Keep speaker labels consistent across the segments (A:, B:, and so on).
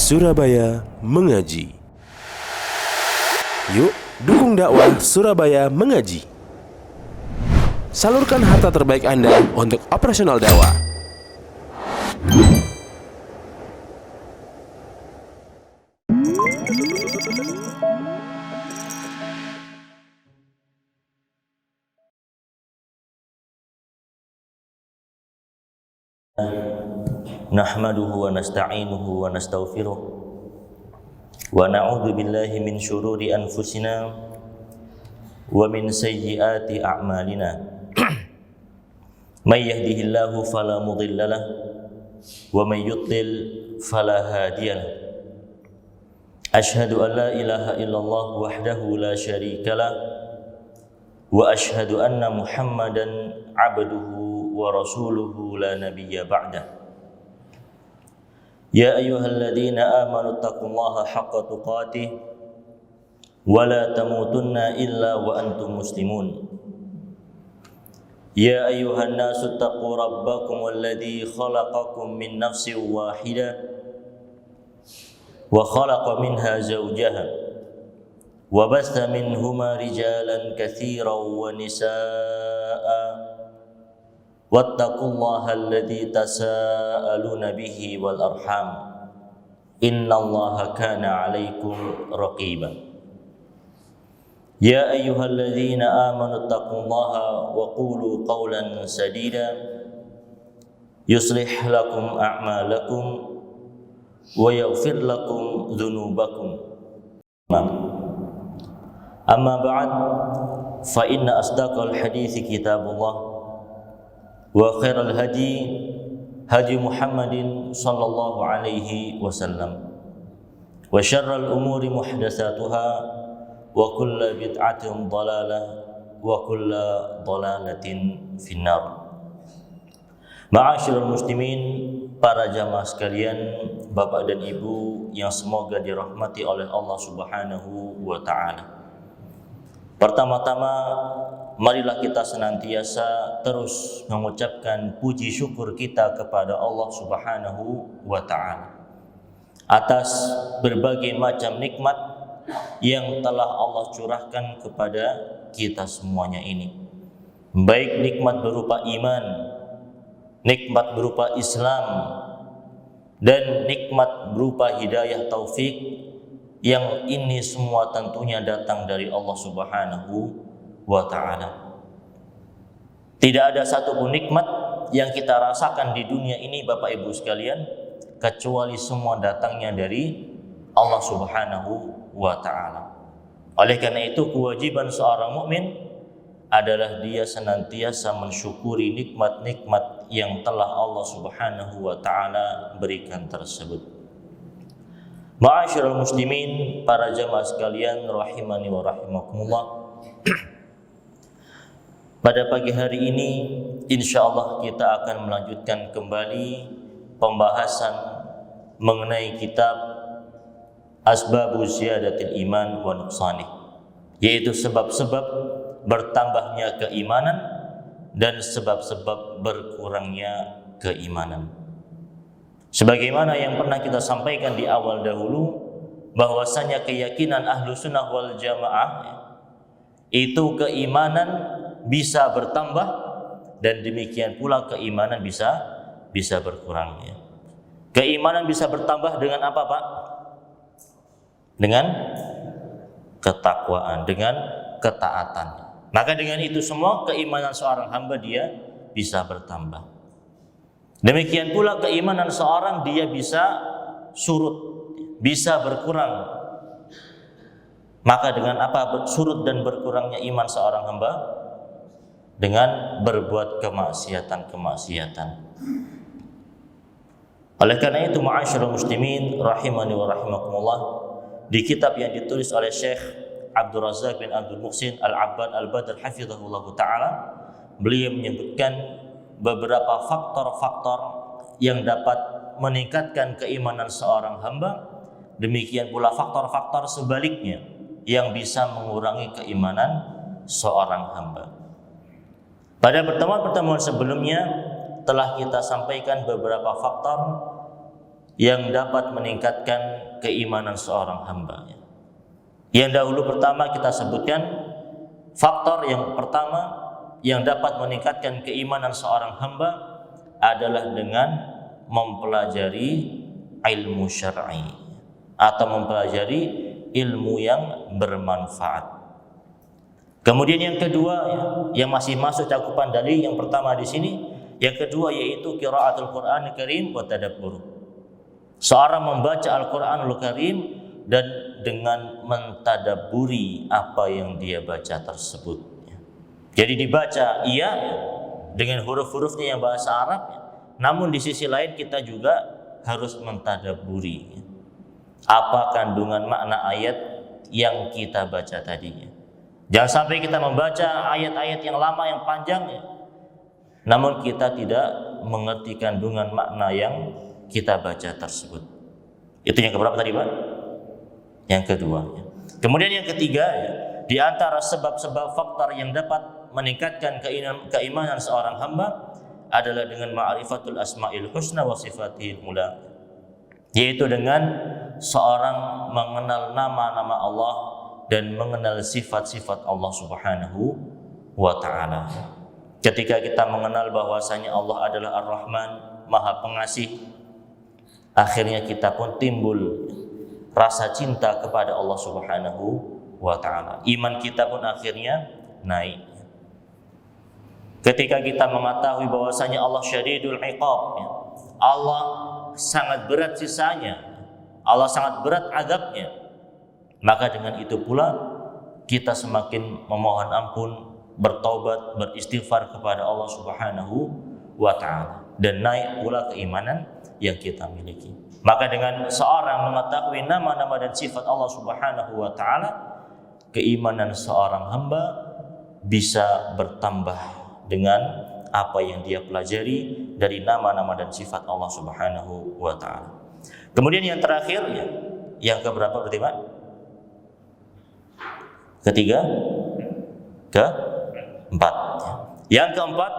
A: Surabaya Mengaji. Yuk, dukung dakwah Surabaya Mengaji. Salurkan harta terbaik Anda untuk operasional dakwah.
B: Nahmaduhu wa nasta'inuhu wa nastaghfiruh wa na'udzu billahi min syururi anfusina wa min sayyiati a'malina. May yahdihillahu fala mudhillalah wa may yudlil fala hadiyalah. Asyhadu an la ilaha illallah wahdahu la syarikalah wa asyhadu anna Muhammadan 'abduhu wa rasuluhu la nabiyya ba'dah. Ya ayyuhalladzina amanu taqullaha haqqa tuqatih wa la tamutunna illa wa antum muslimun. Ya ayyuhan nasu taqu rabbakum alladzi khalaqakum min nafsin wahidah wa khalaqa minha zawjaha wa basta minhuma rijalan katsiran wa nisaa'a wattaqullaha alladzi tasaaluna bihi wal arham innallaha kana 'alaikum raqiba. Ya ayyuhalladzina amanu taqullaha wa qulu qawlan sadida yuslih lakum a'malakum wa yaghfir lakum dhunubakum. Amma ba'd, fa inna asdaqal hadithi kitabullah wa khairal hadi hadi Muhammadin sallallahu alaihi wasallam wa syarral umuri muhdatsatuha wa kullu bid'atin dhalalah wa kullu dhalalatin finnar. Ma'asyiral muslimin, para jamaah sekalian, Bapak dan Ibu yang semoga dirahmati oleh Allah Subhanahu wa taala. Pertama-tama, marilah kita senantiasa terus mengucapkan puji syukur kita kepada Allah Subhanahu wa ta'ala atas berbagai macam nikmat yang telah Allah curahkan kepada kita semuanya ini. Baik nikmat berupa iman, nikmat berupa Islam, dan nikmat berupa hidayah taufik, yang ini semua tentunya datang dari Allah Subhanahu wa ta'ala. Tidak ada satupun nikmat yang kita rasakan di dunia ini, Bapak Ibu sekalian, kecuali semua datangnya dari Allah Subhanahu wa ta'ala. Oleh karena itu, kewajiban seorang mukmin adalah dia senantiasa mensyukuri nikmat-nikmat yang telah Allah Subhanahu wa ta'ala berikan tersebut. Ma'asyiral muslimin, para jamaah sekalian rahimani wa rahimakumullah. Pada pagi hari ini insyaallah kita akan melanjutkan kembali pembahasan mengenai kitab Asbabu Ziyadatil Iman wa Nuqsanih, yaitu sebab-sebab bertambahnya keimanan dan sebab-sebab berkurangnya keimanan. Sebagaimana yang pernah kita sampaikan di awal dahulu, bahwasanya keyakinan ahlu sunnah wal jamaah itu keimanan bisa bertambah dan demikian pula keimanan bisa berkurang. Keimanan bisa bertambah dengan apa, Pak? Dengan ketakwaan, dengan ketaatan. Maka dengan itu semua keimanan seorang hamba dia bisa bertambah. Demikian pula keimanan seorang dia bisa surut, bisa berkurang. Maka dengan apa surut dan berkurangnya iman seorang hamba? Dengan berbuat kemaksiatan-kemaksiatan. Oleh karena itu, ma'asyiral muslimin rahimani wa rahimakumullah, di kitab yang ditulis oleh Syekh Abdul Razak bin Abdul Muhsin Al-Abbad Al-Badr hafizahullah ta'ala, beliau menyebutkan beberapa faktor-faktor yang dapat meningkatkan keimanan seorang hamba, demikian pula faktor-faktor sebaliknya yang bisa mengurangi keimanan seorang hamba. Pada pertemuan-pertemuan sebelumnya telah kita sampaikan beberapa faktor yang dapat meningkatkan keimanan seorang hamba. Yang dahulu pertama kita sebutkan, faktor yang pertama yang dapat meningkatkan keimanan seorang hamba adalah dengan mempelajari ilmu syar'i atau mempelajari ilmu yang bermanfaat. Kemudian yang kedua, yang masih masuk cakupan dalil yang pertama di sini, yang kedua yaitu qiraatul Qur'anil Karim wa tadabbur. Seorang membaca Al-Qur'anul Karim dan dengan mentadabburi apa yang dia baca tersebut. Jadi dibaca iya dengan huruf-hurufnya yang bahasa Arab, namun di sisi lain kita juga harus mentadabburi apa kandungan makna ayat yang kita baca tadinya. Jangan sampai kita membaca ayat-ayat yang lama yang panjang, namun kita tidak mengerti kandungan makna yang kita baca tersebut. Itu yang keberapa tadi, Pak? Yang kedua. Kemudian yang ketiga, di antara sebab-sebab faktor yang dapat meningkatkan keimanan seorang hamba adalah dengan ma'rifatul asma'il husna wa sifatihil ula, yaitu dengan seorang mengenal nama-nama Allah dan mengenal sifat-sifat Allah Subhanahu wa ta'ala. Ketika kita mengenal bahwasanya Allah adalah Ar-Rahman, Maha Pengasih, akhirnya kita pun timbul rasa cinta kepada Allah Subhanahu wa ta'ala. Iman kita pun akhirnya naik. Ketika kita mengetahui bahwasanya Allah syadidul iqab, Allah sangat berat sisanya, Allah sangat berat azabnya, maka dengan itu pula kita semakin memohon ampun, bertobat, beristighfar kepada Allah Subhanahu wa ta'ala, dan naik pula keimanan yang kita miliki. Maka dengan seorang mengetahui nama-nama dan sifat Allah Subhanahu wa ta'ala, keimanan seorang hamba bisa bertambah dengan apa yang dia pelajari dari nama-nama dan sifat Allah Subhanahu wa ta'ala. Kemudian yang terakhir, yang keberapa berarti, Pak? Ketiga? Keempat. Yang keempat,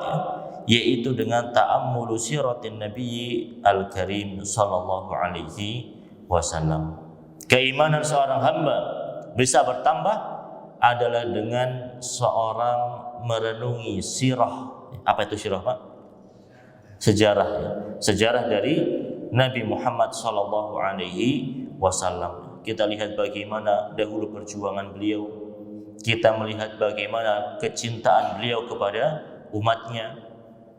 B: yaitu dengan ta'ammulu siratin Nabi Al-Karim sallallahu alaihi wasallam. Keimanan seorang hamba bisa bertambah adalah dengan seorang merenungi sirah. Apa itu sirah, Pak? Sejarah. Sejarah dari Nabi Muhammad sallallahu alaihi wasallam. Kita lihat bagaimana dahulu perjuangan beliau. Kita melihat bagaimana kecintaan beliau kepada umatnya.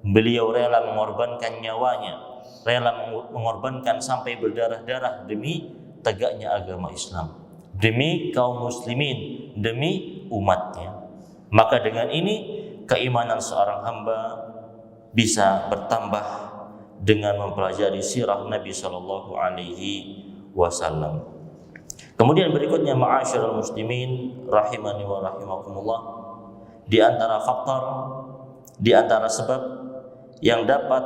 B: Beliau rela mengorbankan nyawanya, rela mengorbankan sampai berdarah-darah demi tegaknya agama Islam, demi kaum muslimin, demi umatnya. Maka dengan ini keimanan seorang hamba bisa bertambah dengan mempelajari sirah Nabi sallallahu alaihi wasallam. Kemudian berikutnya, ma'asyiral muslimin rahimani wa rahimakumullah, di antara faktor, di antara sebab yang dapat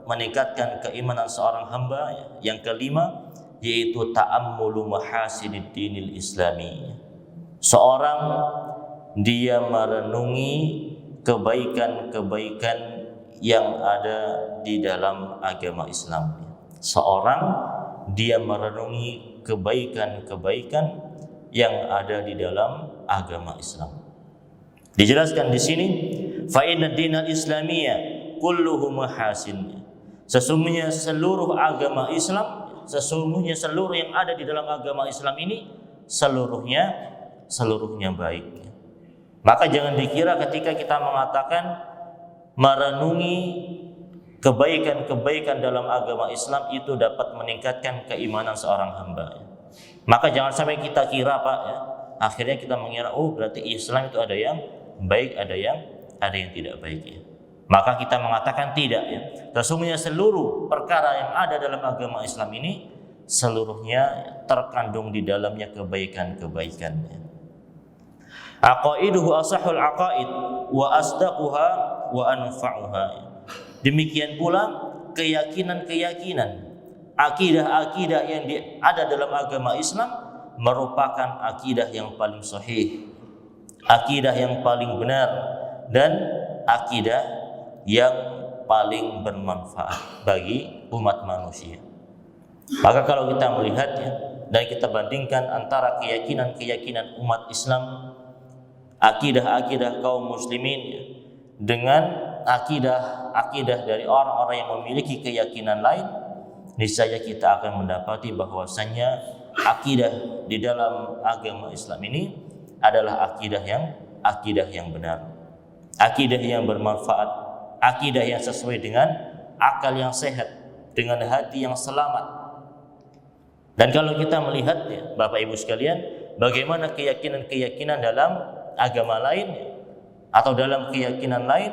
B: meningkatkan keimanan seorang hamba yang kelima, yaitu ta'ammulu mahasinid dinil islami. Seorang dia merenungi kebaikan-kebaikan yang ada di dalam agama Islam. Seorang dia merenungi kebaikan-kebaikan yang ada di dalam agama Islam. Dijelaskan di sini, fa inna dinal islamiyya kulluhu mahasin. Sesungguhnya seluruh agama Islam, sesungguhnya seluruh yang ada di dalam agama Islam ini seluruhnya baik. Maka jangan dikira ketika kita mengatakan merenungi kebaikan-kebaikan dalam agama Islam itu dapat meningkatkan keimanan seorang hamba. Maka jangan sampai kita kira, Pak, akhirnya kita mengira, oh berarti Islam itu ada yang baik, ada yang tidak baik. Maka kita mengatakan tidak. Sesungguhnya seluruh perkara yang ada dalam agama Islam ini seluruhnya terkandung di dalamnya kebaikan-kebaikan. Aqaiduhu asahul aqaid wa asdaquha wa anfa'uha. Demikian pula keyakinan-keyakinan, akidah-akidah yang ada dalam agama Islam merupakan akidah yang paling sahih, akidah yang paling benar, dan akidah yang paling bermanfaat bagi umat manusia. Maka kalau kita melihatnya dan kita bandingkan antara keyakinan-keyakinan umat Islam, akidah-akidah kaum muslimin dengan akidah dari orang-orang yang memiliki keyakinan lain, niscaya kita akan mendapati bahwasannya akidah di dalam agama Islam ini adalah akidah yang benar, akidah yang bermanfaat, akidah yang sesuai dengan akal yang sehat, dengan hati yang selamat. Dan kalau kita melihat ya, Bapak Ibu sekalian, bagaimana keyakinan-keyakinan dalam agama lain atau dalam keyakinan lain,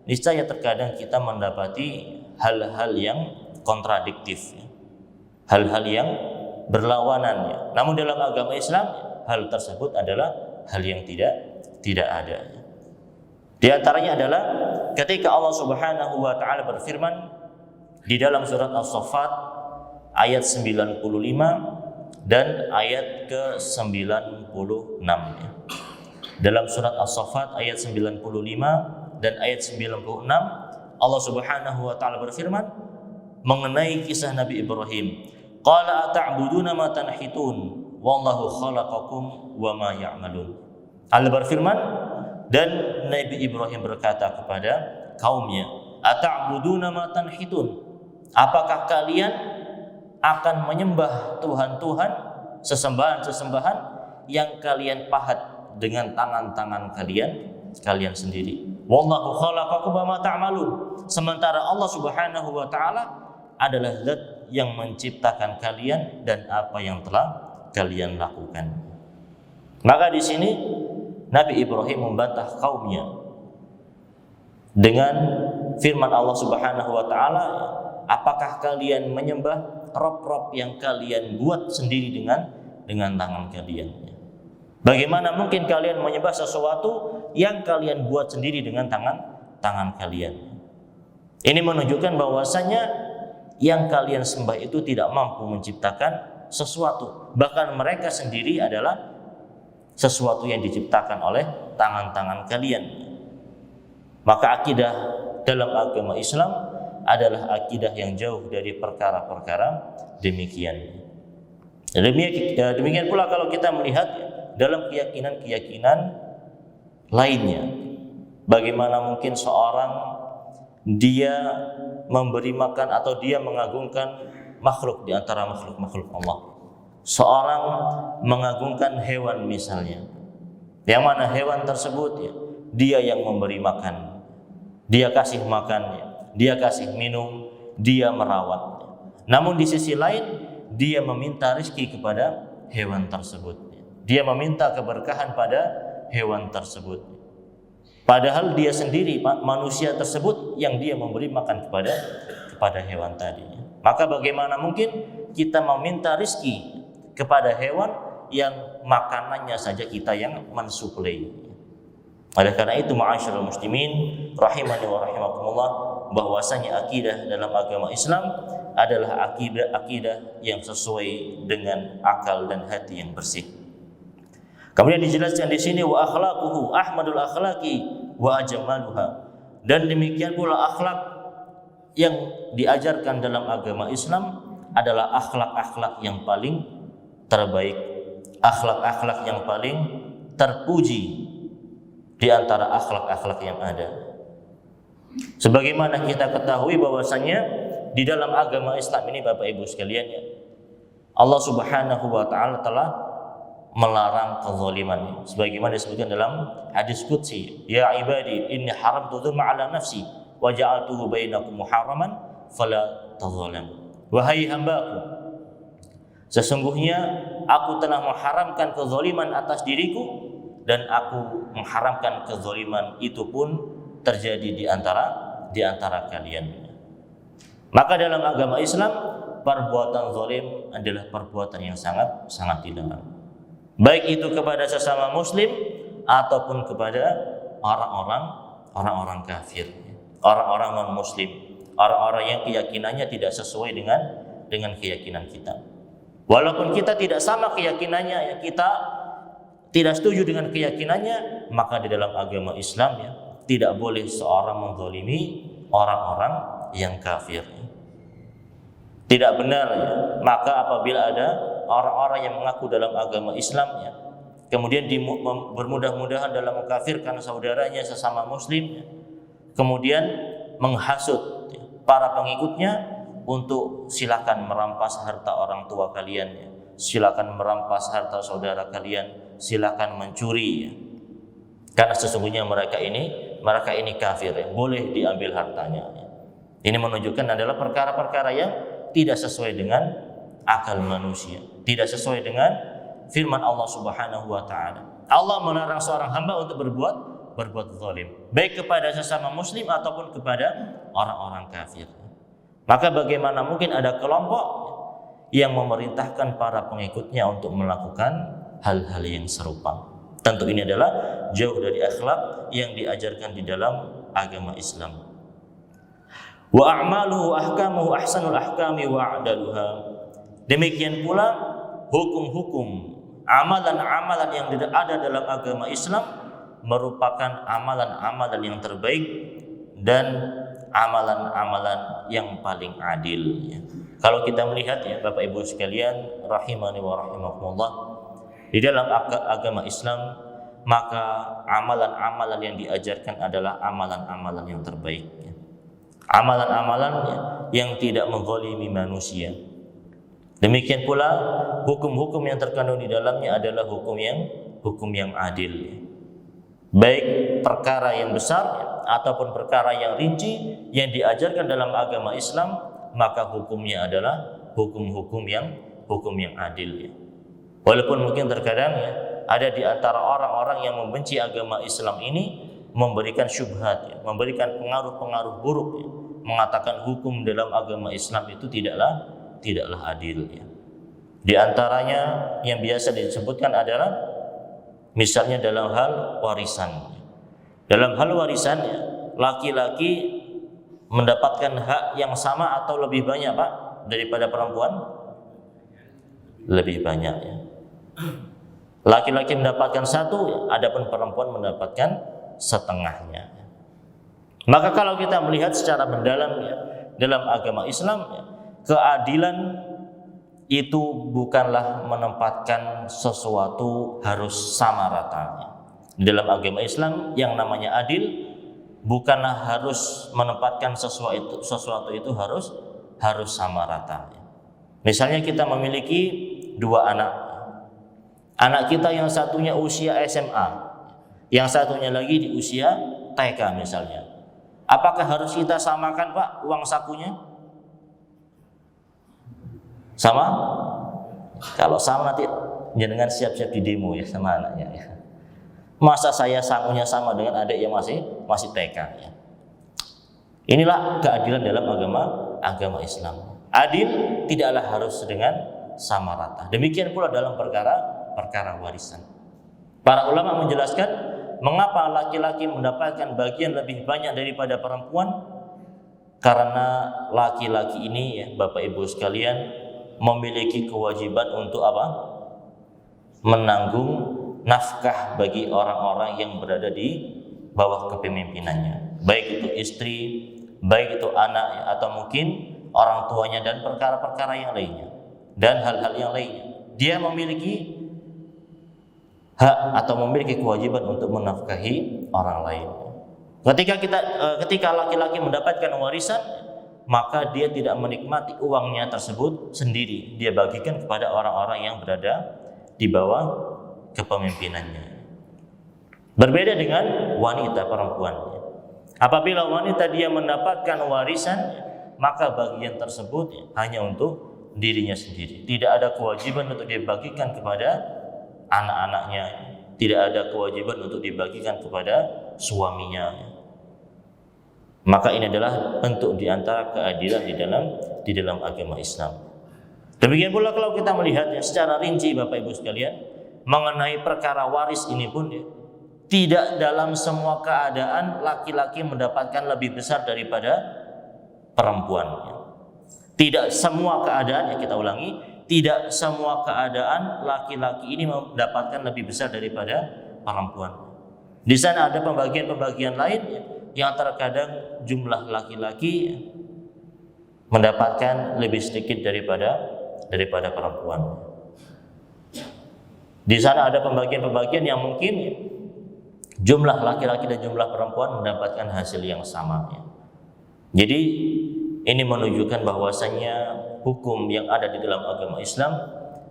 B: niscaya terkadang kita mendapati hal-hal yang kontradiktif, hal-hal yang berlawanan. Namun dalam agama Islam, hal tersebut adalah hal yang tidak ada. Di antaranya adalah ketika Allah Subhanahu wa taala berfirman di dalam surat As-Saffat ayat 95 dan ayat ke-96. Dalam surat As-Saffat ayat 95 dan ayat 96, Allah Subhanahu wa taala berfirman mengenai kisah Nabi Ibrahim. Qala ata'buduna ma tanhitun wallahu khalaqakum wa ma ya'malun. Allah berfirman, dan Nabi Ibrahim berkata kepada kaumnya, ata'buduna ma tanhitun, apakah kalian akan menyembah Tuhan-Tuhan, sesembahan-sesembahan yang kalian pahat dengan tangan-tangan kalian sendiri. Wallahu khalaqakum wa ma ta'malun. Sementara Allah Subhanahu wa taala adalah zat yang menciptakan kalian dan apa yang telah kalian lakukan. Maka di sini Nabi Ibrahim membantah kaumnya dengan firman Allah Subhanahu wa taala, apakah kalian menyembah rob-rob yang kalian buat sendiri dengan tangan kalian? Bagaimana mungkin kalian menyembah sesuatu yang kalian buat sendiri dengan tangan kalian? Ini menunjukkan bahwasanya yang kalian sembah itu tidak mampu menciptakan sesuatu. Bahkan mereka sendiri adalah sesuatu yang diciptakan oleh tangan-tangan kalian. Maka akidah dalam agama Islam adalah akidah yang jauh dari perkara-perkara demikian. Demikian pula kalau kita melihat dalam keyakinan-keyakinan lainnya, bagaimana mungkin seorang dia memberi makan atau dia mengagungkan makhluk di antara makhluk-makhluk Allah. Seorang mengagungkan hewan misalnya, yang mana hewan tersebut dia yang memberi makan, dia kasih makannya, dia kasih minum, dia merawat. Namun di sisi lain dia meminta rezeki kepada hewan tersebut, dia meminta keberkahan pada hewan tersebut. Padahal dia sendiri manusia tersebut yang dia memberi makan kepada hewan tadi. Maka bagaimana mungkin kita meminta rezeki kepada hewan yang makanannya saja kita yang mensuplai? Oleh karena itu, ma'asyiral muslimin rahimani wa rahimakumullah, bahwasanya akidah dalam agama Islam adalah akidah yang sesuai dengan akal dan hati yang bersih. Kemudian dijelaskan di sini wa akhlaquhu ahmadul akhlaqi wa ajmaluha, dan demikian pula akhlak yang diajarkan dalam agama Islam adalah akhlak-akhlak yang paling terbaik, akhlak-akhlak yang paling terpuji di antara akhlak-akhlak yang ada. Sebagaimana kita ketahui bahwasanya di dalam agama Islam ini, Bapak Ibu sekalian, Allah Subhanahu wa taala telah melarang kezaliman, sebagaimana disebutkan dalam hadis qudsi, ya ibadi inni haramtu dzulma ala nafsi wa ja'altuhu bainakum muharraman fala tadzalam. Wahai hambaku, sesungguhnya aku telah mengharamkan kezaliman atas diriku, dan aku mengharamkan kezaliman itu pun terjadi di antara kalian. Maka dalam agama Islam, perbuatan zalim adalah perbuatan yang sangat dilarang, baik itu kepada sesama muslim ataupun kepada orang-orang kafir, orang-orang non muslim, orang-orang yang keyakinannya tidak sesuai dengan keyakinan kita. Walaupun kita tidak sama keyakinannya, kita tidak setuju dengan keyakinannya, maka di dalam agama Islam tidak boleh seorang menzalimi orang-orang yang kafir. tidak benar ya. Maka apabila ada orang-orang yang mengaku dalam agama Islam ya, kemudian bermudah-mudahan dalam mengkafirkan saudaranya sesama muslim ya, kemudian menghasut ya, para pengikutnya untuk silakan merampas harta orang tua kalian ya, silakan merampas harta saudara kalian, silakan mencuri ya. Karena sesungguhnya mereka ini kafir ya, boleh diambil hartanya ya. Ini menunjukkan adalah perkara-perkara yang tidak sesuai dengan akal manusia, tidak sesuai dengan firman Allah Subhanahu wa taala. Allah melarang seorang hamba untuk berbuat zalim, baik kepada sesama muslim ataupun kepada orang-orang kafir. Maka bagaimana mungkin ada kelompok yang memerintahkan para pengikutnya untuk melakukan hal-hal yang serupa? Tentu ini adalah jauh dari akhlak yang diajarkan di dalam agama Islam. Wa a'maluhu ahkamuhu ahsanul ahkami wa a'daluha. Demikian pula hukum-hukum, amalan-amalan yang ada dalam agama Islam merupakan amalan-amalan yang terbaik dan amalan-amalan yang paling adil ya. Kalau kita melihat ya Bapak Ibu sekalian rahimani wa rahimakumullah, di dalam agama Islam maka amalan-amalan yang diajarkan adalah amalan-amalan yang terbaik ya. Amalan-amalan yang tidak menzalimi manusia. Demikian pula hukum-hukum yang terkandung di dalamnya adalah hukum yang adil ya. Baik perkara yang besar ya, ataupun perkara yang rinci yang diajarkan dalam agama Islam, maka hukumnya adalah hukum yang adil ya. Walaupun mungkin terkadang ya, ada di antara orang-orang yang membenci agama Islam ini memberikan syubhat ya, memberikan pengaruh-pengaruh buruk ya, mengatakan hukum dalam agama Islam itu tidaklah adil ya. Di antaranya yang biasa disebutkan adalah misalnya dalam hal warisan. Dalam hal warisan ya, laki-laki mendapatkan hak yang sama atau lebih banyak Pak daripada perempuan? Lebih banyak ya. Laki-laki mendapatkan satu ya, adapun perempuan mendapatkan setengahnya. Maka kalau kita melihat secara mendalam ya, dalam agama Islam ya, keadilan itu bukanlah menempatkan sesuatu harus sama ratanya. Dalam agama Islam yang namanya adil bukanlah harus menempatkan sesuatu itu harus sama rata. Misalnya kita memiliki dua anak. Anak kita yang satunya usia SMA, yang satunya lagi di usia TK misalnya. Apakah harus kita samakan Pak uang sakunya? Sama? Kalau sama nanti jangan siap-siap di demo ya sama anaknya ya. Masa saya sakunya sama dengan adik yang masih TK ya. Inilah keadilan dalam agama Islam. Adil tidaklah harus dengan sama rata. Demikian pula dalam perkara warisan. Para ulama menjelaskan mengapa laki-laki mendapatkan bagian lebih banyak daripada perempuan? Karena laki-laki ini ya Bapak Ibu sekalian memiliki kewajiban untuk apa? Menanggung nafkah bagi orang-orang yang berada di bawah kepemimpinannya, baik itu istri, baik itu anak ya, atau mungkin orang tuanya dan perkara-perkara yang lainnya dan hal-hal yang lainnya. Dia memiliki hak atau memiliki kewajiban untuk menafkahi orang lain. Ketika laki-laki mendapatkan warisan, maka dia tidak menikmati uangnya tersebut sendiri. Dia bagikan kepada orang-orang yang berada di bawah kepemimpinannya. Berbeda dengan wanita perempuan. Apabila wanita dia mendapatkan warisan, maka bagian tersebut hanya untuk dirinya sendiri. Tidak ada kewajiban untuk dibagikan kepada anak-anaknya, tidak ada kewajiban untuk dibagikan kepada suaminya. Maka ini adalah bentuk di antara keadilan di dalam agama Islam. Demikian pula kalau kita melihatnya secara rinci Bapak Ibu sekalian, mengenai perkara waris ini pun ya, tidak dalam semua keadaan laki-laki mendapatkan lebih besar daripada perempuan. Tidak semua keadaan, ya kita ulangi, tidak semua keadaan laki-laki ini mendapatkan lebih besar daripada perempuan. Di sana ada pembagian-pembagian lain yang terkadang jumlah laki-laki mendapatkan lebih sedikit daripada perempuan. Di sana ada pembagian-pembagian yang mungkin jumlah laki-laki dan jumlah perempuan mendapatkan hasil yang sama. Jadi ini menunjukkan bahwasanya hukum yang ada di dalam agama Islam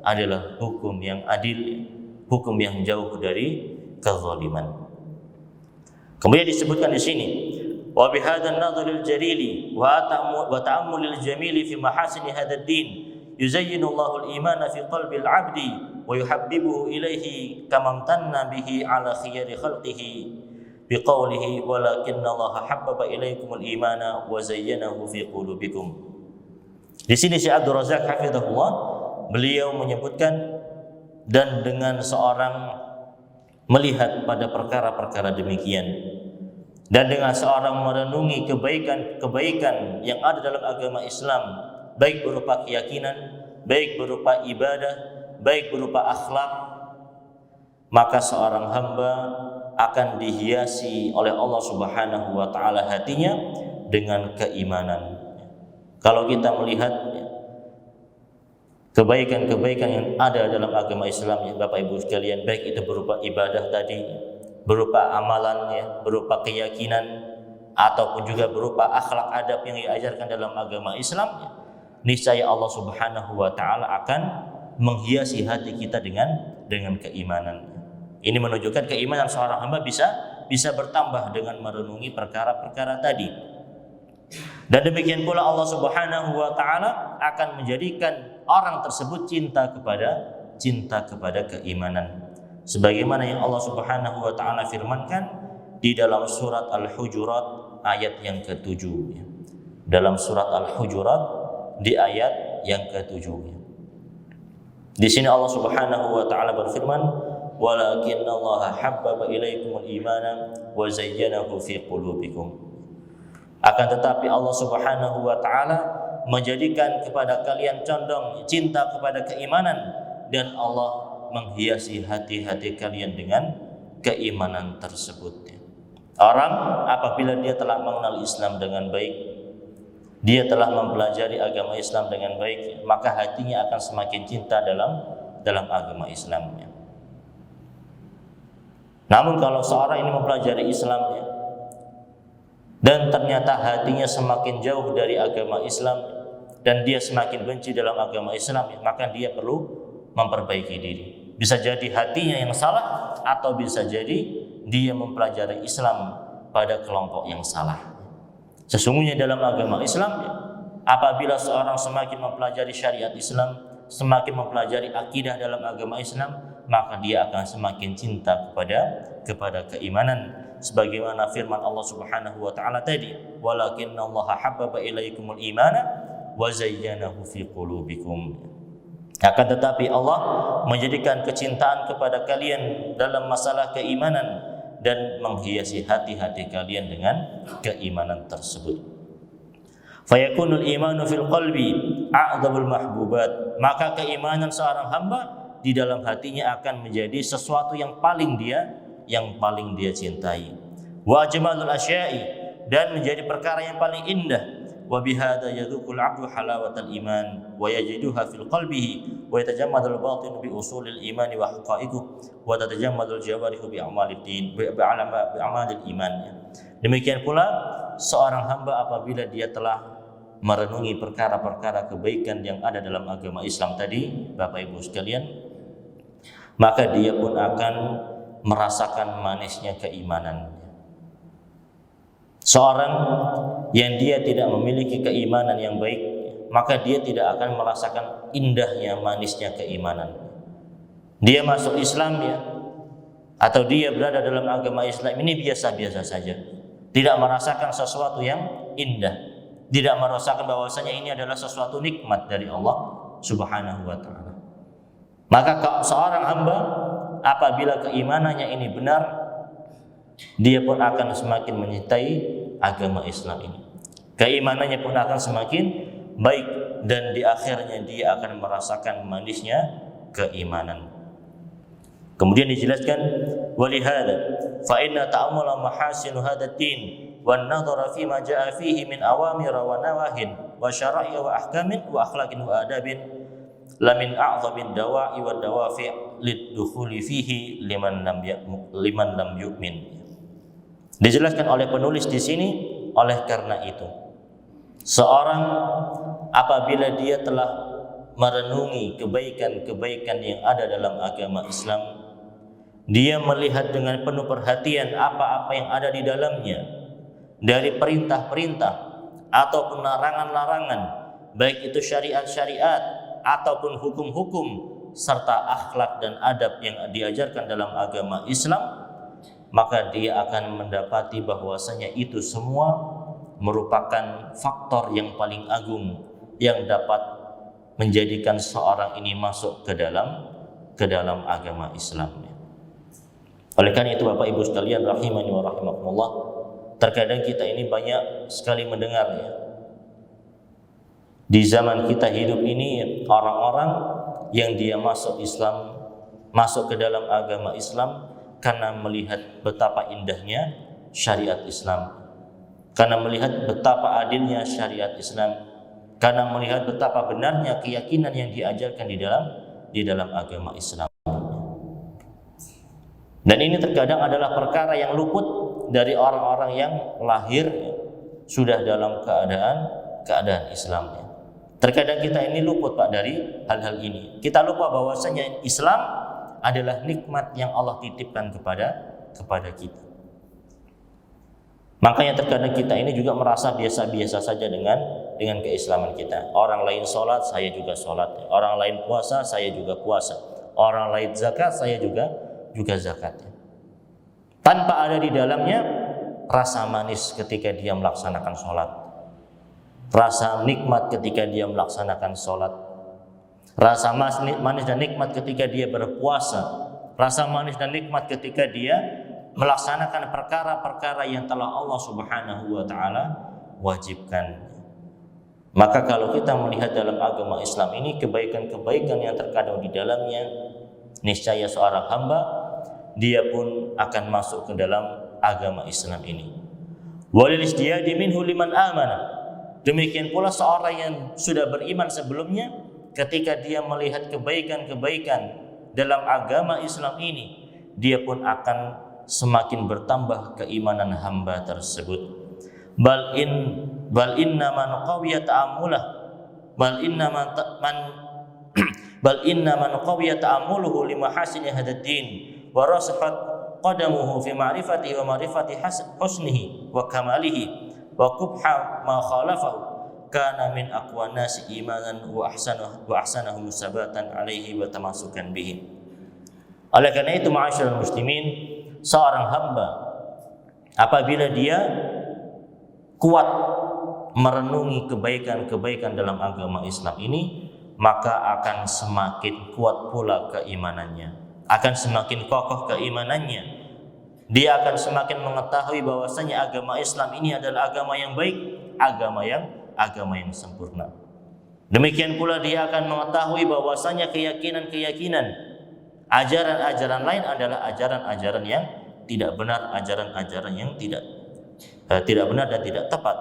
B: adalah hukum yang adil, hukum yang jauh dari kezaliman. Kemudian disebutkan di sini, wa bihadzal nadhril jalili wa ta'ammulil jamili fi mahasini hadzal din yuzayyinu Allahu al-imana fi qalbil 'abdi wa yuhabbibuhu ilaihi kama amtanna bihi 'ala khiyari khalqihi biqaulihi walakinna Allaha habbaba ilaikumul imana wa zayyanahu fi qulubikum. Di sini Syekh Abdul Razak hafizahullah, beliau menyebutkan, dan dengan seorang melihat pada perkara-perkara demikian, dan dengan seorang merenungi kebaikan-kebaikan yang ada dalam agama Islam, baik berupa keyakinan, baik berupa ibadah, baik berupa akhlak, maka seorang hamba akan dihiasi oleh Allah Subhanahu wa taala hatinya dengan keimanan. Kalau kita melihat kebaikan-kebaikan yang ada dalam agama Islam, ya Bapak Ibu sekalian, baik itu berupa ibadah tadi, berupa amalan, ya, berupa keyakinan, ataupun juga berupa akhlak adab yang diajarkan dalam agama Islam, ya, niscaya Allah Subhanahu wa taala akan menghiasi hati kita dengan keimanan. Ini menunjukkan keimanan seorang hamba bisa bertambah dengan merenungi perkara-perkara tadi. Dan demikian pula Allah Subhanahu wa taala akan menjadikan orang tersebut cinta kepada keimanan. Sebagaimana yang Allah Subhanahu wa taala firmankan di dalam surat Al-Hujurat ayat yang ke-7. Dalam surat Al-Hujurat di ayat yang ke-7. Di sini Allah Subhanahu wa taala berfirman, "Walakinnallaha habbaba ilaikumul imana wa zayyanahu fi qulubikum." Akan tetapi Allah Subhanahu wa taala menjadikan kepada kalian condong cinta kepada keimanan, dan Allah menghiasi hati-hati kalian dengan keimanan tersebut. Orang apabila dia telah mengenal Islam dengan baik, dia telah mempelajari agama Islam dengan baik, maka hatinya akan semakin cinta dalam agama Islamnya. Namun kalau seorang ini mempelajari Islamnya dan ternyata hatinya semakin jauh dari agama Islam dan dia semakin benci dalam agama Islam, maka dia perlu memperbaiki diri. Bisa jadi hatinya yang salah, atau bisa jadi dia mempelajari Islam pada kelompok yang salah. Sesungguhnya dalam agama Islam, apabila seorang semakin mempelajari syariat Islam, semakin mempelajari akidah dalam agama Islam, maka dia akan semakin cinta kepada keimanan. Sebagaimana firman Allah Subhanahu wa taala tadi, "Walakinnallaha habbaba ilaikumul imana wa zayyanahu fi qulubikum." Akan tetapi Allah menjadikan kecintaan kepada kalian dalam masalah keimanan dan menghiasi hati-hati kalian dengan keimanan tersebut. Fayakunul imanu fil qalbi a'dzamul mahbubat. Maka keimanan seorang hamba di dalam hatinya akan menjadi sesuatu yang paling dia cintai. Wa ajmalul asya'i, dan menjadi perkara yang paling indah. Wa bihadza yadhuqul 'abdu halawatal iman wa yajiduha fil qalbihi wa yatajammadul batin bi usulil imani wa haqa'iquh wa tatajammadul jawarihu bi a'malid din bi a'malil iman. Demikian pula seorang hamba apabila dia telah merenungi perkara-perkara kebaikan yang ada dalam agama Islam tadi, Bapak Ibu sekalian, maka dia pun akan merasakan manisnya keimanan. Seorang yang dia tidak memiliki keimanan yang baik, maka dia tidak akan merasakan indahnya, manisnya keimanan. Dia masuk Islam, ya, atau dia berada dalam agama Islam ini biasa-biasa saja, tidak merasakan sesuatu yang indah, tidak merasakan bahwasanya ini adalah sesuatu nikmat dari Allah Subhanahu wa taala. Maka seorang hamba apabila keimanannya ini benar, dia pun akan semakin menyintai agama Islam ini. Keimanannya pun akan semakin baik, dan di akhirnya dia akan merasakan manisnya keimanan. Kemudian dijelaskan, walihada fa inna ta'ammula mahasin hadzal din wan nadhara fi ma jaa fihi min awamir wa nawahin wa syara'i wa ahkamin wa akhlaqin wa adabin lamin a'dhamid dawa'i wa dawafi' lid-dukhuli fihi liman lam yu'min. Dijelaskan oleh penulis di sini, oleh karena itu seorang apabila dia telah merenungi kebaikan-kebaikan yang ada dalam agama Islam, dia melihat dengan penuh perhatian apa-apa yang ada di dalamnya dari perintah-perintah ataupun larangan-larangan, baik itu syariat-syariat ataupun hukum-hukum serta akhlak dan adab yang diajarkan dalam agama Islam, maka dia akan mendapati bahwasanya itu semua merupakan faktor yang paling agung yang dapat menjadikan seorang ini masuk ke dalam agama Islam. Oleh karena itu Bapak Ibu sekalian rahimani wa rahimakumullah, terkadang kita ini banyak sekali mendengarnya. Di zaman kita hidup ini, orang-orang yang dia masuk Islam, masuk ke dalam agama Islam karena melihat betapa indahnya syariat Islam, karena melihat betapa adilnya syariat Islam, karena melihat betapa benarnya keyakinan yang diajarkan di dalam agama Islam. Dan ini terkadang adalah perkara yang luput dari orang-orang yang lahir sudah dalam keadaan Islam. Terkadang kita ini luput Pak dari hal-hal ini. Kita lupa bahwasanya Islam adalah nikmat yang Allah titipkan kepada kita. Makanya terkadang kita ini juga merasa biasa-biasa saja dengan keislaman kita. Orang lain sholat, saya juga sholat. Orang lain puasa, saya juga puasa. Orang lain zakat, saya juga zakat. Tanpa ada di dalamnya rasa manis ketika dia melaksanakan sholat, rasa nikmat ketika dia melaksanakan sholat, rasa manis dan nikmat ketika dia berpuasa, rasa manis dan nikmat ketika dia melaksanakan perkara-perkara yang telah Allah Subhanahu wa taala wajibkan. Maka kalau kita melihat dalam agama Islam ini kebaikan-kebaikan yang terkandung di dalamnya, niscaya seorang hamba dia pun akan masuk ke dalam agama Islam ini. Walil istiyadi minhu liman amana. Demikian pula seorang yang sudah beriman sebelumnya, ketika dia melihat kebaikan-kebaikan dalam agama Islam ini, dia pun akan semakin bertambah keimanan hamba tersebut. Bal inna man qawiya ta'ammulah bal inna man qawiya ta'ammuluhu limahasini hadad din wa rasafat qadamuhu fi ma'rifatihi wa ma'rifati husnihi wa kamalihi wa qubha ma khalafahu kana min aqwan nasi imanan wa ahsanahu sabatan alaihi wa tamasukan bihi. Oleh karena itu ma'asyiral muslimin, seorang hamba apabila dia kuat merenungi kebaikan-kebaikan dalam agama Islam ini, maka akan semakin kuat pula keimanannya, akan semakin kokoh keimanannya. Dia akan semakin mengetahui bahwasanya agama Islam ini adalah agama yang baik, agama yang sempurna. Demikian pula dia akan mengetahui bahwasanya keyakinan-keyakinan, ajaran-ajaran lain adalah ajaran-ajaran yang tidak benar, ajaran-ajaran yang tidak benar dan tidak tepat.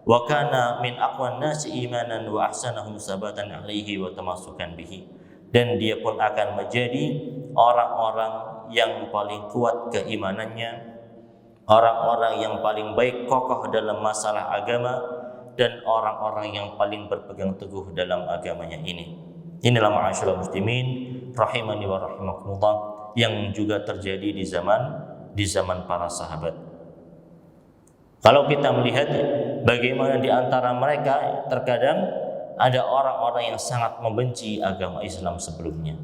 B: Wa kana min aqwan nasi imanan wa ahsanahum sabatan alaihi wa tamasukan bihi. Dan dia pun akan menjadi orang-orang yang paling kuat keimanannya, orang-orang yang paling baik kokoh dalam masalah agama, dan orang-orang yang paling berpegang teguh dalam agamanya ini. Inilah ma'asyiral muslimin rahimani wa rahimakumullah yang juga terjadi di zaman para sahabat. Kalau kita melihat bagaimana di antara mereka terkadang ada orang-orang yang sangat membenci agama Islam sebelumnya.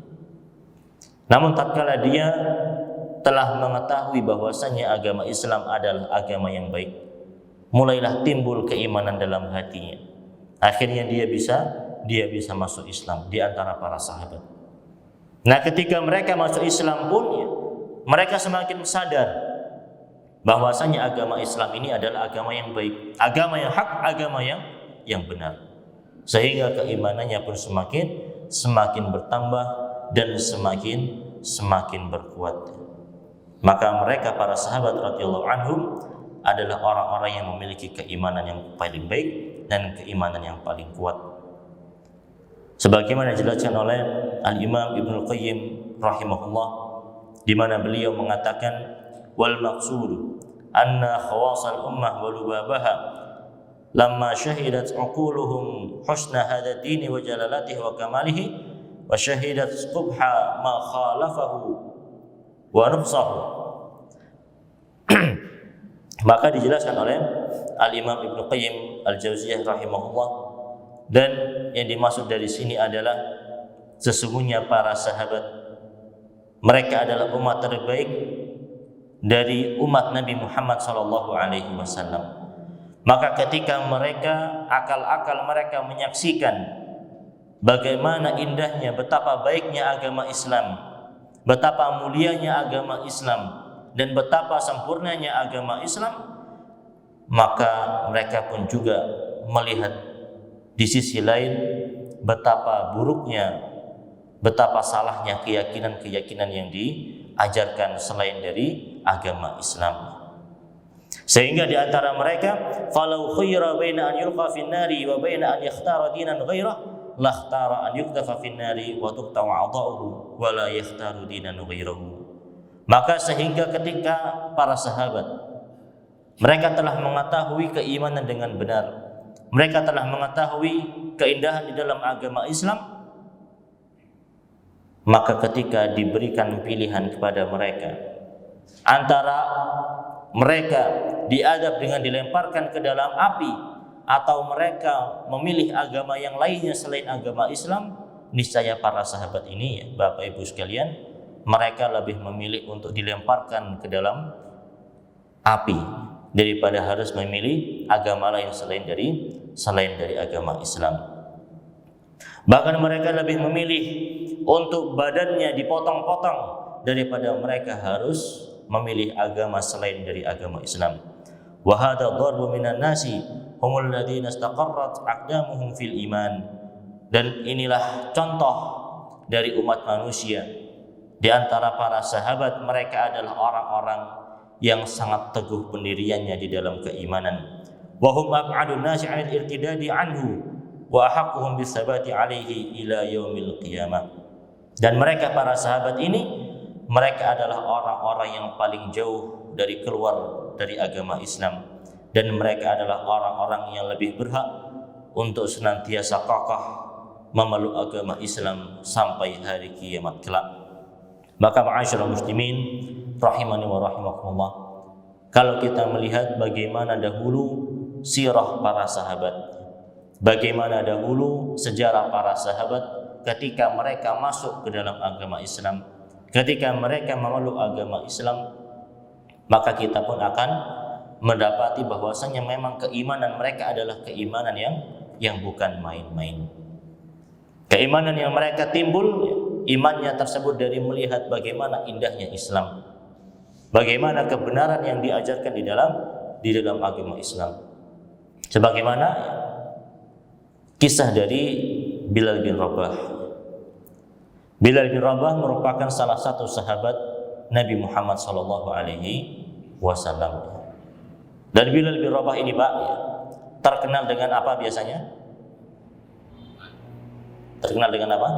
B: Namun tatkala dia telah mengetahui bahwasanya agama Islam adalah agama yang baik, mulailah timbul keimanan dalam hatinya. Akhirnya dia bisa masuk Islam di antara para sahabat. Nah, ketika mereka masuk Islam pun mereka semakin sadar bahwasanya agama Islam ini adalah agama yang baik, agama yang hak, agama yang benar. Sehingga keimanannya pun semakin bertambah dan semakin berkuat. Maka mereka para sahabat radhiyallahu anhum adalah orang-orang yang memiliki keimanan yang paling baik dan keimanan yang paling kuat. Sebagaimana dijelaskan oleh Al-Imam Ibnul Qayyim rahimahullah, di mana beliau mengatakan wal maqsud anna khawasal ummah wa lubabaha lamma syahidat uquluhum husna hadha ad-din wa jalalatihi wa kamalihi wa syahidat qubha ma khalafahu wa nufsahu. Maka dijelaskan oleh Al-Imam Ibnu Qayyim Al-Jauziyah rahimahullah, dan yang dimaksud dari sini adalah sesungguhnya para sahabat mereka adalah umat terbaik dari umat Nabi Muhammad sallallahu alaihi wasallam. Maka ketika mereka akal-akal mereka menyaksikan bagaimana indahnya, betapa baiknya agama Islam, betapa mulianya agama Islam, dan betapa sempurnanya agama Islam, maka mereka pun juga melihat di sisi lain betapa buruknya, betapa salahnya keyakinan-keyakinan yang diajarkan selain dari agama Islam. Sehingga di antara mereka, falau khuyira baina an yulqa fin nari wa baina an yakhtara dinan ghairah lakhtara an yuktafa fin nari wa tuqta'u a'dha'uhu wa la yakhtaru dinan ghairahu. Maka sehingga ketika para sahabat mereka telah mengetahui keimanan dengan benar, mereka telah mengetahui keindahan di dalam agama Islam, maka ketika diberikan pilihan kepada mereka antara mereka diadab dengan dilemparkan ke dalam api atau mereka memilih agama yang lainnya selain agama Islam, niscaya para sahabat ini, Bapak Ibu sekalian, mereka lebih memilih untuk dilemparkan ke dalam api daripada harus memilih agama lain selain dari agama Islam. Bahkan mereka lebih memilih untuk badannya dipotong-potong daripada mereka harus memilih agama selain dari agama Islam. Wa hadha dharbu minan nasi humul ladzina istaqarrat aqdamuhum fil iman. Dan inilah contoh dari umat manusia. Di antara para sahabat, mereka adalah orang-orang yang sangat teguh pendiriannya di dalam keimanan. Wa hum ab'adun nasi 'anil irtidadi anhu wa ahaqquhum bis-sabati 'alaihi ila yaumil qiyamah. Dan mereka para sahabat ini, mereka adalah orang-orang yang paling jauh dari keluar dari agama Islam, dan mereka adalah orang-orang yang lebih berhak untuk senantiasa kokoh memeluk agama Islam sampai hari kiamat kelak. Maka ma'asyiral muslimin rahimani wa rahimakumullah, kalau kita melihat bagaimana dahulu sirah para sahabat, bagaimana dahulu sejarah para sahabat ketika mereka masuk ke dalam agama Islam, ketika mereka memeluk agama Islam, maka kita pun akan mendapati bahwasanya memang keimanan mereka adalah keimanan yang bukan main-main. Keimanan yang mereka timbul, imannya tersebut dari melihat bagaimana indahnya Islam, bagaimana kebenaran yang diajarkan di dalam agama Islam. Sebagaimana kisah dari Bilal bin Rabah. Bilal bin Rabah merupakan salah satu sahabat Nabi Muhammad SAW. Dan Bilal bin Rabah ini, Pak, terkenal dengan apa biasanya? Terkenal dengan apa?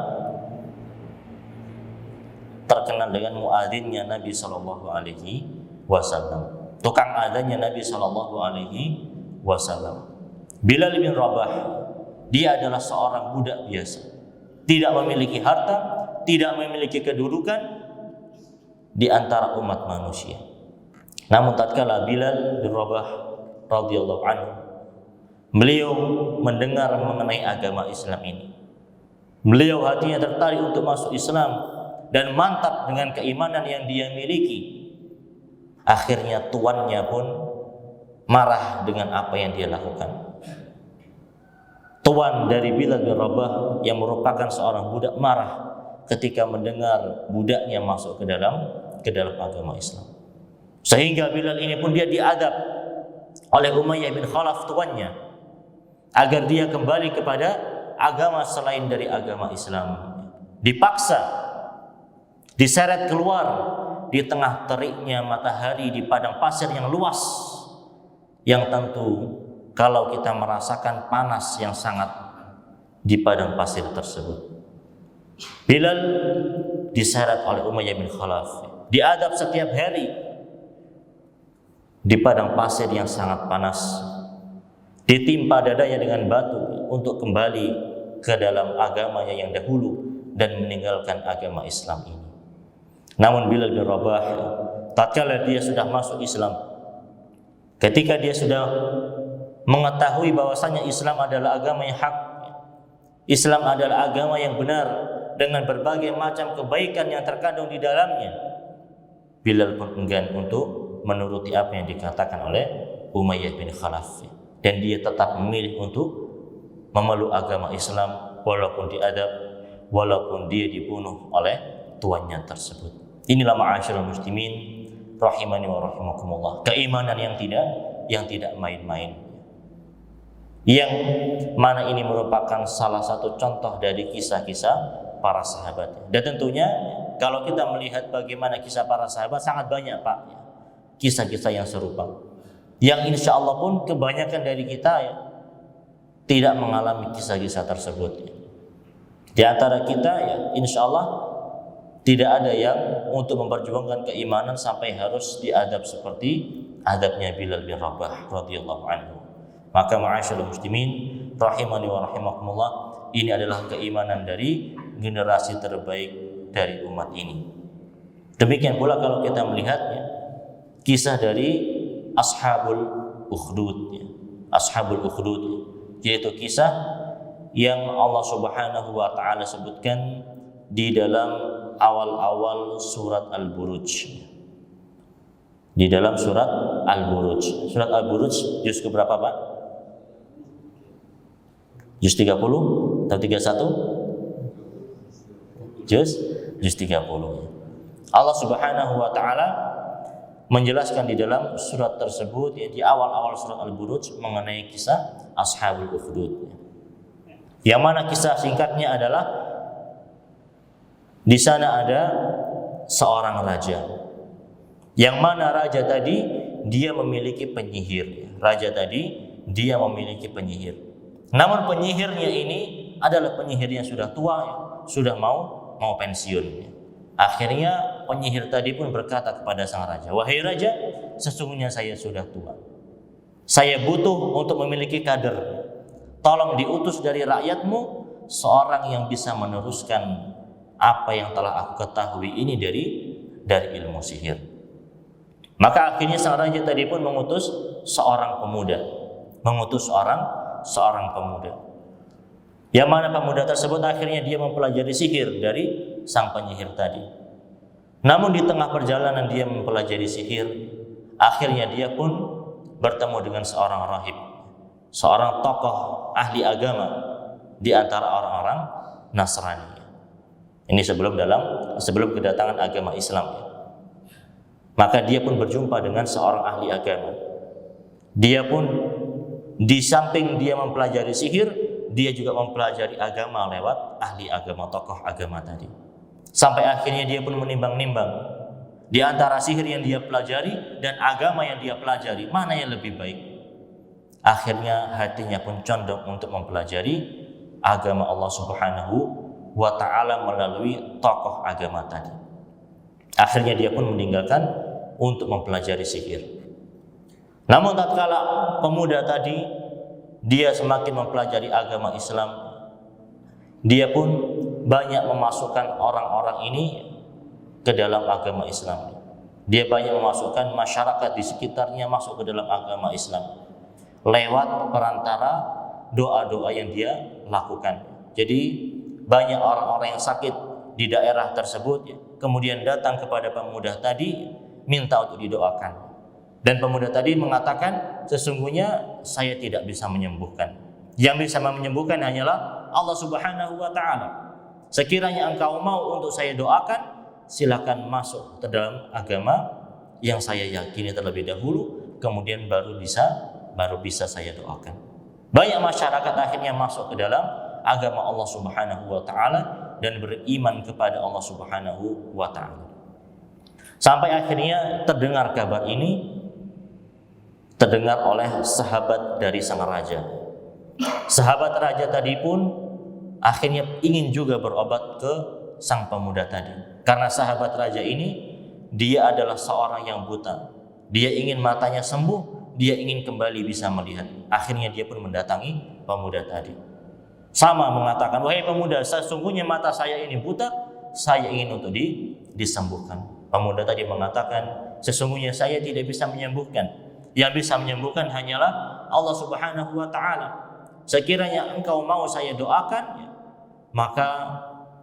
B: Terkenal dengan muadzinnya Nabi SAW, tukang adzannya Nabi SAW. Bilal bin Rabah, dia adalah seorang budak biasa, tidak memiliki harta, tidak memiliki kedudukan di antara umat manusia. Namun tatkala Bilal bin Rabah radhiyallahu anhu, beliau mendengar mengenai agama Islam ini, beliau hatinya tertarik untuk masuk Islam dan mantap dengan keimanan yang dia miliki. Akhirnya tuannya pun marah dengan apa yang dia lakukan. Tuan dari Bilal bin Rabah yang merupakan seorang budak marah ketika mendengar budaknya masuk ke dalam agama Islam. Sehingga Bilal ini pun dia diadab oleh Umayyah bin Khalaf, tuannya, agar dia kembali kepada agama selain dari agama Islam. Dipaksa, diseret keluar di tengah teriknya matahari di padang pasir yang luas, yang tentu kalau kita merasakan panas yang sangat di padang pasir tersebut. Bilal diseret oleh Umayyah bin Khalaf, diadab setiap hari di padang pasir yang sangat panas, ditimpa dadanya dengan batu untuk kembali ke dalam agamanya yang dahulu dan meninggalkan agama Islam ini. Namun Bilal bin Rabah, tatkala dia sudah masuk Islam, ketika dia sudah mengetahui bahwasanya Islam adalah agama yang hak, Islam adalah agama yang benar dengan berbagai macam kebaikan yang terkandung di dalamnya, Bilal pun enggan untuk menuruti apa yang dikatakan oleh Umayyah bin Khalaf, dan dia tetap memilih untuk memeluk agama Islam walaupun diadab, walaupun dia dibunuh oleh tuannya tersebut. Inilah ma'asyiral muslimin rahimani wa rahimakumullah, keimanan yang tidak main-main, yang mana ini merupakan salah satu contoh dari kisah-kisah para sahabat. Dan tentunya kalau kita melihat bagaimana kisah para sahabat, sangat banyak Pak kisah-kisah yang serupa, yang insya Allah pun kebanyakan dari kita tidak mengalami kisah-kisah tersebut. Di antara kita insya Allah tidak ada yang untuk memperjuangkan keimanan sampai harus diadab seperti adabnya Bilal bin Rabah radhiyallahu anhu. Maka ma'asyiral muslimin rahimani wa rahimakumullah, ini adalah keimanan dari generasi terbaik dari umat ini. Demikian pula kalau kita melihatnya kisah dari Ashabul Ukhdud, Ashabul Ukhdud, yaitu kisah yang Allah Subhanahu wa taala sebutkan di dalam awal-awal surat Al-Buruj. Di dalam surat Al-Buruj. Surat Al-Buruj juz keberapa Pak? Juz 30 atau 31? Juz 30. Allah Subhanahu wa taala menjelaskan di dalam surat tersebut, di awal-awal surat Al-Buruj, mengenai kisah Ashabul Ukhdud. Yang mana kisah singkatnya adalah di sana ada seorang raja, yang mana raja tadi dia memiliki penyihir. Raja tadi dia memiliki penyihir. Namun penyihirnya ini adalah penyihir yang sudah tua, sudah mau pensiun. Akhirnya penyihir tadi pun berkata kepada sang raja, "Wahai raja, sesungguhnya saya sudah tua. Saya butuh untuk memiliki kader. Tolong diutus dari rakyatmu seorang yang bisa meneruskan apa yang telah aku ketahui ini dari ilmu sihir." Maka akhirnya sang raja tadi pun mengutus seorang pemuda, seorang pemuda. Yang mana pemuda tersebut akhirnya dia mempelajari sihir dari sang penyihir tadi. Namun di tengah perjalanan dia mempelajari sihir, akhirnya dia pun bertemu dengan seorang rahib, seorang tokoh ahli agama di antara orang-orang Nasrani. Ini sebelum kedatangan agama Islam. Maka dia pun berjumpa dengan seorang ahli agama. Dia pun di samping dia mempelajari sihir, dia juga mempelajari agama lewat ahli agama, tokoh agama tadi. Sampai akhirnya dia pun menimbang-nimbang di antara sihir yang dia pelajari dan agama yang dia pelajari, mana yang lebih baik. Akhirnya hatinya pun condong untuk mempelajari agama Allah Subhanahu wa ta'ala melalui tokoh agama tadi. Akhirnya dia pun meninggalkan untuk mempelajari sihir. Namun tatkala pemuda tadi dia semakin mempelajari agama Islam, dia pun banyak memasukkan orang-orang ini ke dalam agama Islam. Dia banyak memasukkan masyarakat di sekitarnya masuk ke dalam agama Islam lewat perantara doa-doa yang dia lakukan. Jadi banyak orang-orang yang sakit di daerah tersebut kemudian datang kepada pemuda tadi minta untuk didoakan. Dan pemuda tadi mengatakan, sesungguhnya saya tidak bisa menyembuhkan. Yang bisa menyembuhkan hanyalah Allah Subhanahu wa ta'ala. Sekiranya engkau mau untuk saya doakan, silakan masuk ke dalam agama yang saya yakini terlebih dahulu, kemudian baru bisa saya doakan. Banyak masyarakat akhirnya masuk ke dalam agama Allah Subhanahu wa ta'ala dan beriman kepada Allah Subhanahu wa ta'ala. Sampai akhirnya terdengar kabar ini, terdengar oleh sahabat dari sang raja. Sahabat raja tadi pun akhirnya ingin juga berobat ke sang pemuda tadi. Karena sahabat raja ini, dia adalah seorang yang buta. Dia ingin matanya sembuh, dia ingin kembali bisa melihat. Akhirnya dia pun mendatangi pemuda tadi. Sama mengatakan, wahai pemuda, sesungguhnya mata saya ini buta, saya ingin untuk disembuhkan. Pemuda tadi mengatakan, sesungguhnya saya tidak bisa menyembuhkan. Yang bisa menyembuhkan hanyalah Allah Subhanahu wa Ta'ala. Sekiranya engkau mau saya doakan, maka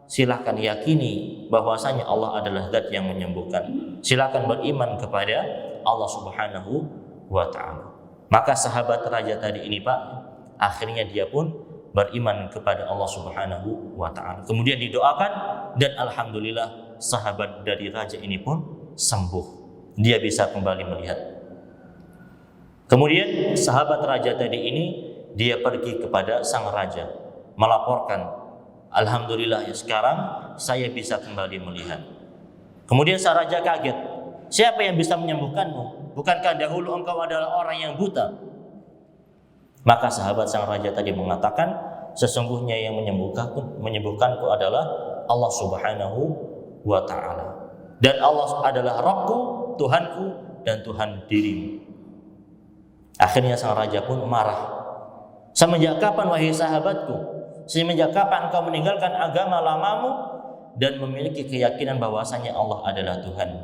B: silakan yakini bahwasanya Allah adalah zat yang menyembuhkan. Silakan beriman kepada Allah Subhanahu wa Ta'ala. Maka sahabat raja tadi ini, Pak, akhirnya dia pun beriman kepada Allah Subhanahu wa Ta'ala. Kemudian didoakan dan alhamdulillah sahabat dari raja ini pun sembuh. Dia bisa kembali melihat. Kemudian sahabat raja tadi ini dia pergi kepada sang raja melaporkan, alhamdulillah ya sekarang saya bisa kembali melihat. Kemudian sang raja kaget, siapa yang bisa menyembuhkanmu? Bukankah dahulu engkau adalah orang yang buta? Maka sahabat sang raja tadi mengatakan, sesungguhnya yang menyembuhkanku adalah Allah Subhanahu wa Ta'ala. Dan Allah adalah Rabbku, Tuhanku, dan Tuhan dirimu. Akhirnya sang raja pun marah. Semenjak kapan wahai sahabatku? Semenjak kapan engkau meninggalkan agama lamamu dan memiliki keyakinan bahwasanya Allah adalah Tuhanmu?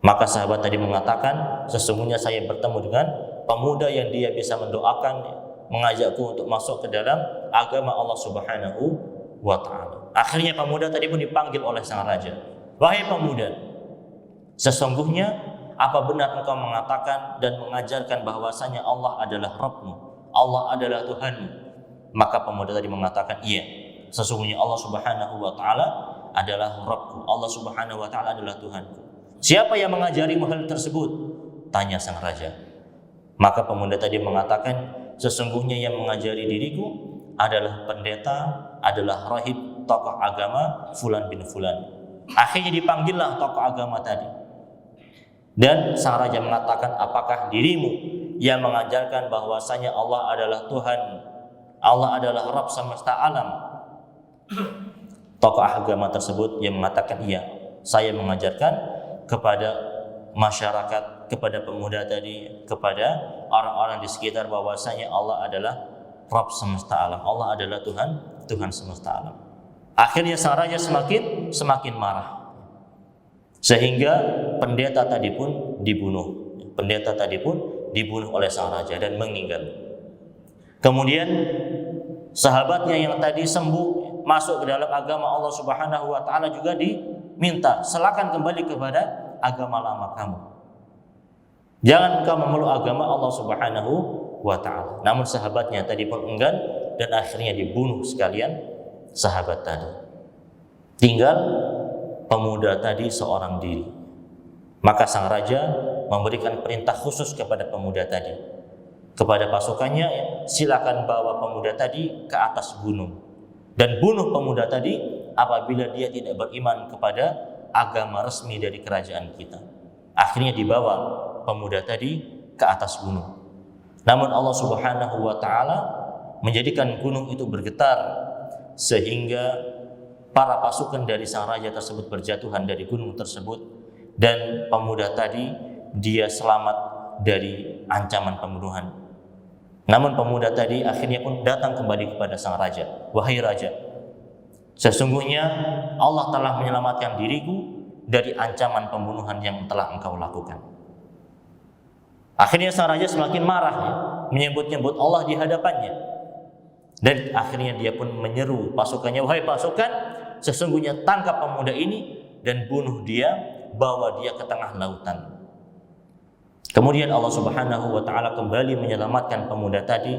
B: Maka sahabat tadi mengatakan, sesungguhnya saya bertemu dengan pemuda yang dia bisa mendoakan, mengajakku untuk masuk ke dalam agama Allah Subhanahu wa Ta'ala. Akhirnya pemuda tadi pun dipanggil oleh sang raja. Wahai pemuda, sesungguhnya apa benar engkau mengatakan dan mengajarkan bahwasanya Allah adalah Rabbmu, Allah adalah Tuhanmu? Maka pemuda tadi mengatakan, iya, sesungguhnya Allah Subhanahu wa Ta'ala adalah Rabbku, Allah Subhanahu wa Ta'ala adalah Tuhanku. Siapa yang mengajarimu hal tersebut? Tanya sang raja. Maka pemuda tadi mengatakan, sesungguhnya yang mengajari diriku adalah pendeta, adalah rahib, tokoh agama Fulan bin Fulan. Akhirnya dipanggillah tokoh agama tadi. Dan sang raja mengatakan, apakah dirimu yang mengajarkan bahwasanya Allah adalah Tuhan, Allah adalah Rabb semesta alam? Tokoh agama tersebut yang mengatakan, iya, saya mengajarkan kepada masyarakat, kepada pemuda tadi, kepada orang-orang di sekitar bahwasanya Allah adalah Rabb semesta alam, Allah adalah Tuhan semesta alam. Akhirnya sang raja semakin marah. Sehingga pendeta tadi pun dibunuh. Pendeta tadi pun dibunuh oleh sang raja dan meninggal. Kemudian sahabatnya yang tadi sembuh masuk ke dalam agama Allah Subhanahu wa Ta'ala juga diminta, silakan kembali kepada agama lama kamu. Jangan engkau memeluk agama Allah Subhanahu wa Ta'ala. Namun sahabatnya tadi pun enggan dan akhirnya dibunuh sekalian sahabat tadi. Tinggal pemuda tadi seorang diri. Maka sang raja memberikan perintah khusus kepada pemuda tadi, kepada pasukannya, silakan bawa pemuda tadi ke atas gunung dan bunuh pemuda tadi apabila dia tidak beriman kepada agama resmi dari kerajaan kita. Akhirnya dibawa pemuda tadi ke atas gunung. Namun Allah Subhanahu wa Ta'ala menjadikan gunung itu bergetar sehingga para pasukan dari sang raja tersebut berjatuhan dari gunung tersebut, dan pemuda tadi dia selamat dari ancaman pembunuhan. Namun pemuda tadi akhirnya pun datang kembali kepada sang raja. Wahai raja, sesungguhnya Allah telah menyelamatkan diriku dari ancaman pembunuhan yang telah engkau lakukan. Akhirnya sang raja semakin marah, menyebut-nyebut Allah di hadapannya. Dan akhirnya dia pun menyeru pasukannya, wahai pasukan, sesungguhnya tangkap pemuda ini dan bunuh dia, bawa dia ke tengah lautan. Kemudian Allah Subhanahu wa Ta'ala kembali menyelamatkan pemuda tadi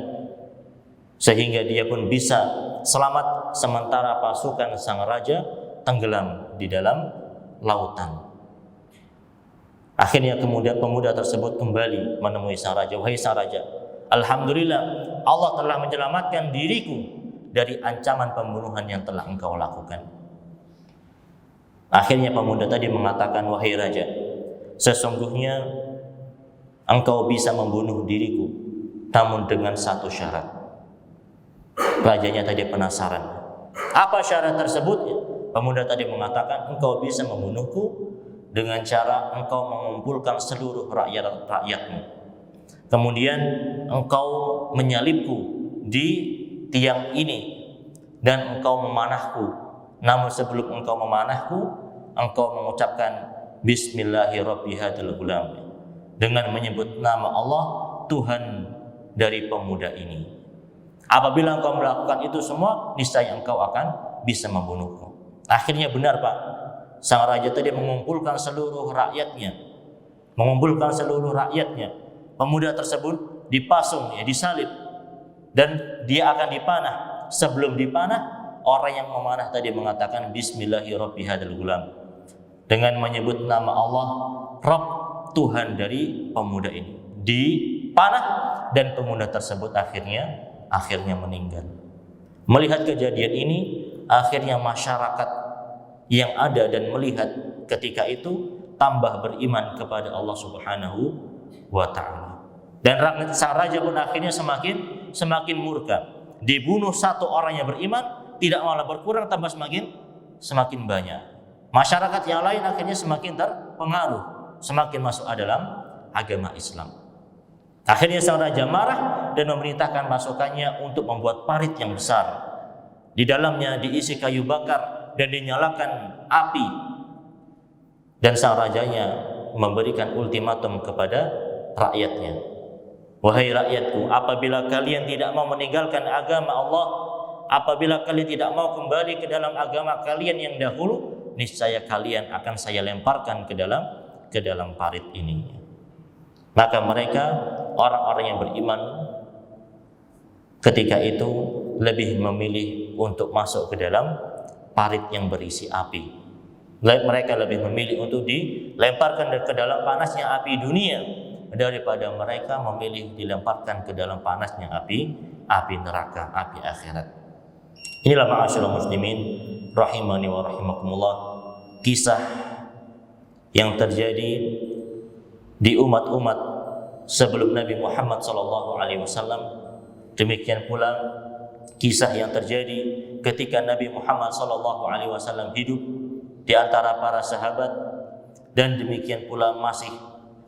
B: sehingga dia pun bisa selamat sementara pasukan sang raja tenggelam di dalam lautan. Akhirnya kemudian pemuda tersebut kembali menemui sang raja. Wahai sang raja, alhamdulillah Allah telah menyelamatkan diriku dari ancaman pembunuhan yang telah engkau lakukan. Akhirnya pemuda tadi mengatakan, wahai raja, sesungguhnya engkau bisa membunuh diriku, namun dengan satu syarat. Rajanya tadi penasaran. Apa syarat tersebut? Pemuda tadi mengatakan, engkau bisa membunuhku dengan cara engkau mengumpulkan seluruh rakyatmu. Kemudian engkau menyalibku di tiang ini dan engkau memanahku. Namun sebelum engkau memanahku, engkau mengucapkan Bismillahirrahmanirrahim dengan menyebut nama Allah, Tuhan dari pemuda ini. Apabila engkau melakukan itu semua, niscaya engkau akan bisa membunuhku. Akhirnya benar, Pak. Sang raja tadi mengumpulkan seluruh rakyatnya. Pemuda tersebut dipasung, disalib, dan dia akan dipanah. Sebelum dipanah, orang yang memanah tadi mengatakan Bismillahirrahmanirrahim dengan menyebut nama Allah, Rabb, Tuhan dari pemuda ini. Dipanah dan pemuda tersebut akhirnya meninggal. Melihat kejadian ini, akhirnya masyarakat yang ada dan melihat ketika itu tambah beriman kepada Allah Subhanahu wa taala. Dan sang raja pun akhirnya semakin murka. Dibunuh satu orang yang beriman, tidak malah berkurang, tambah semakin banyak. Masyarakat yang lain akhirnya semakin terpengaruh, semakin masuk dalam agama Islam. Akhirnya sang raja marah dan memerintahkan pasukannya untuk membuat parit yang besar. Di dalamnya diisi kayu bakar dan dinyalakan api. Dan sang rajanya memberikan ultimatum kepada rakyatnya. Wahai rakyatku, apabila kalian tidak mau meninggalkan agama Allah, apabila kalian tidak mau kembali ke dalam agama kalian yang dahulu, niscaya kalian akan saya lemparkan ke dalam parit ini. Maka mereka, orang-orang yang beriman ketika itu lebih memilih untuk masuk ke dalam parit yang berisi api. Mereka lebih memilih untuk dilemparkan ke dalam panasnya api dunia daripada mereka memilih dilemparkan ke dalam panasnya api neraka, api akhirat. Inilah ma'asyiral muslimin rahimani wa rahimakumullah, kisah yang terjadi di umat-umat sebelum Nabi Muhammad SAW. Demikian pula kisah yang terjadi ketika Nabi Muhammad SAW hidup di antara para sahabat, dan demikian pula masih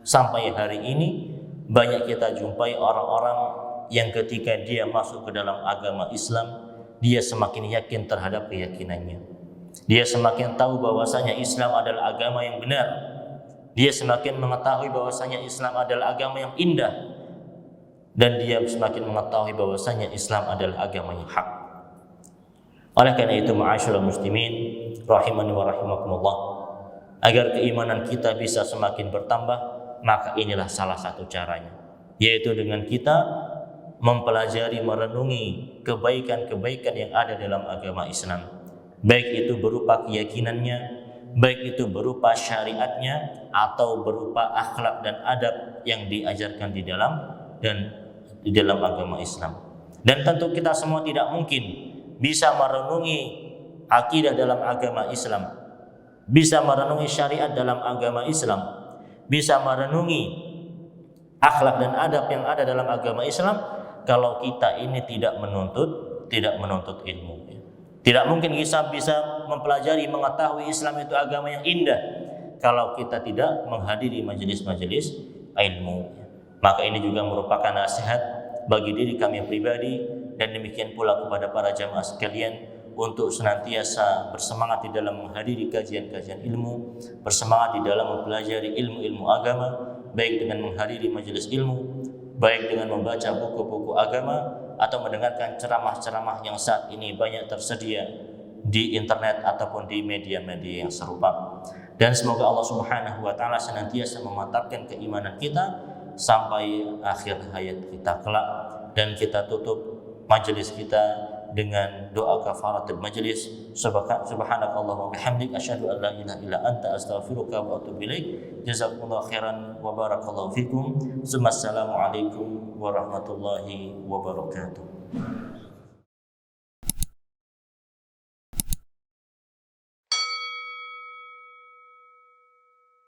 B: sampai hari ini banyak kita jumpai orang-orang yang ketika dia masuk ke dalam agama Islam, dia semakin yakin terhadap keyakinannya. Dia semakin tahu bahwasanya Islam adalah agama yang benar. Dia semakin mengetahui bahwasanya Islam adalah agama yang indah, dan dia semakin mengetahui bahwasanya Islam adalah agama yang hak. Oleh karena itu, ma'asyiral muslimin rahimani wa rahimakumullah, agar keimanan kita bisa semakin bertambah, maka inilah salah satu caranya, yaitu dengan kita mempelajari, merenungi kebaikan-kebaikan yang ada dalam agama Islam, baik itu berupa keyakinannya, baik itu berupa syariatnya, atau berupa akhlak dan adab yang diajarkan di dalam agama Islam. Dan tentu kita semua tidak mungkin bisa merenungi akidah dalam agama Islam, bisa merenungi syariat dalam agama Islam, bisa merenungi akhlak dan adab yang ada dalam agama Islam kalau kita ini tidak menuntut ilmu. Tidak mungkin kita bisa mempelajari, mengetahui Islam itu agama yang indah kalau kita tidak menghadiri majelis-majelis ilmu. Maka ini juga merupakan nasihat bagi diri kami pribadi, dan demikian pula kepada para jamaah sekalian, untuk senantiasa bersemangat di dalam menghadiri kajian-kajian ilmu, bersemangat di dalam mempelajari ilmu-ilmu agama, baik dengan menghadiri majelis ilmu, baik dengan membaca buku-buku agama, atau mendengarkan ceramah-ceramah yang saat ini banyak tersedia di internet ataupun di media-media yang serupa. Dan semoga Allah Subhanahu wa taala senantiasa memantapkan keimanan kita sampai akhir hayat kita kelak. Dan kita tutup majelis kita dengan doa kafaratul majlis. Subhanakallahumma bihamdik asyhadu an la ilaha illa anta astaghfiruka wa atubu ilaik. Jazakumullahu khairan wa barakallahu fikum. Assalamu alaikum warahmatullahi wabarakatuh.